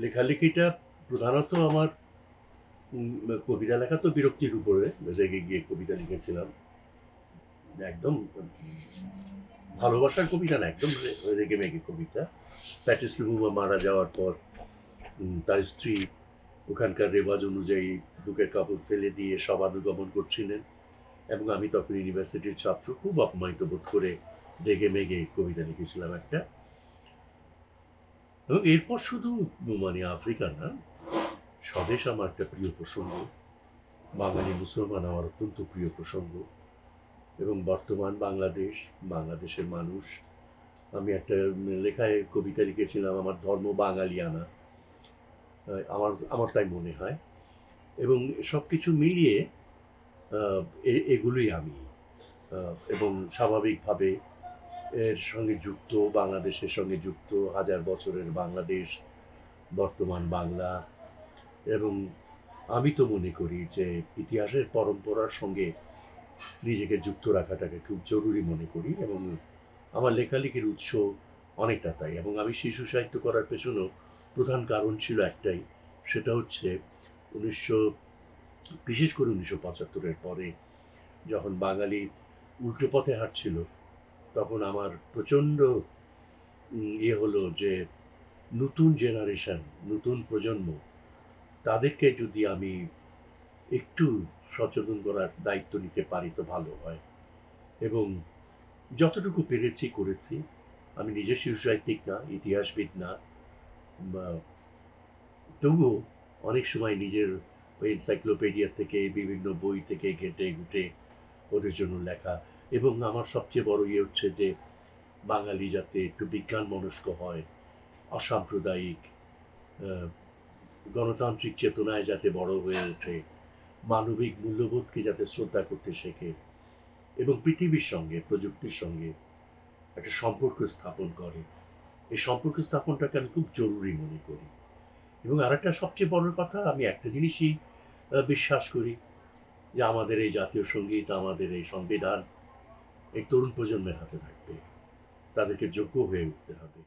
লেখালেখিটা প্রধানত আমার কবিতা লেখা তো বিরক্তির উপরে রেগে গিয়ে কবিতা লিখেছিলাম। একদম ভালোবাসার কবিতা না, একদম রেগে মেগে কবিতা। প্যাটিস লুমুমা মারা যাওয়ার পর তার স্ত্রী ওখানকার রেওয়াজ অনুযায়ী বুকের কাপড় ফেলে দিয়ে সমাধি গমন করছিলেন, এবং আমি তখন ইউনিভার্সিটির ছাত্র, খুব অপমানিত বোধ করে রেগে মেগে কবিতা লিখেছিলাম একটা। এবং এরপর শুধু মানে আফ্রিকা না, স্বদেশ আমার একটা প্রিয় প্রসঙ্গ, বাঙালি মুসলমান আমার অত্যন্ত প্রিয় প্রসঙ্গ, এবং বর্তমান বাংলাদেশ, বাংলাদেশের মানুষ। আমি একটা লেখায় কবিতা লিখেছিলাম, আমার ধর্ম বাঙালিয়ানা, আমার আমার তাই মনে হয়। এবং সব কিছু মিলিয়ে এগুলোই আমি, এবং স্বাভাবিকভাবে এর সঙ্গে যুক্ত, বাংলাদেশের সঙ্গে যুক্ত, হাজার বছরের বাংলাদেশ, বর্তমান বাংলা। এবং আমি তো মনে করি যে ইতিহাসের পরম্পরার সঙ্গে নিজেকে যুক্ত রাখাটাকে খুব জরুরি মনে করি, এবং আমার লেখালেখির উৎস অনেকটা তাই। এবং আমি শিশু সাহিত্য করার পেছনেও প্রধান কারণ ছিল একটাই, সেটা হচ্ছে উনিশশো বিশেষ করে ১৯৭৫-এর পরে যখন বাঙালি উল্টো পথে হাঁটছিল, তখন আমার প্রচণ্ড হলো যে নতুন জেনারেশন, নতুন প্রজন্ম, তাদেরকে যদি আমি একটু সচেতন করার দায়িত্ব নিতে পারি তো ভালো হয়। এবং যতটুকু পেরেছি করেছি। আমি নিজে শিশু সাহিত্যিক না, ইতিহাসবিদ না, বা তবুও অনেক সময় নিজের ওই এনসাইক্লোপিডিয়া থেকে, বিভিন্ন বই থেকে ঘেঁটে ঘুঁটে ওদের জন্য লেখা। এবং আমার সবচেয়ে বড় হচ্ছে যে বাঙালি যাতে একটু বিজ্ঞান মনস্ক হয়, অসাম্প্রদায়িক, আহ, গণতান্ত্রিক চেতনায় যাতে বড় হয়ে ওঠে, মানবিক মূল্যবোধকে যাতে শ্রদ্ধা করতে শেখে, এবং পৃথিবীর সঙ্গে, প্রযুক্তির সঙ্গে একটা সম্পর্ক স্থাপন করে। এই সম্পর্ক স্থাপনটাকে আমি খুব জরুরি মনে করি। এবং আরেকটা সবচেয়ে বড় কথা, আমি একটা জিনিসই বিশ্বাস করি, যে আমাদের এই জাতীয় সঙ্গীত, আমাদের এই সংবিধান এই তরুণ প্রজন্মের হাতে থাকবে। তাদেরকে যোগ্য হয়ে উঠতে হবে।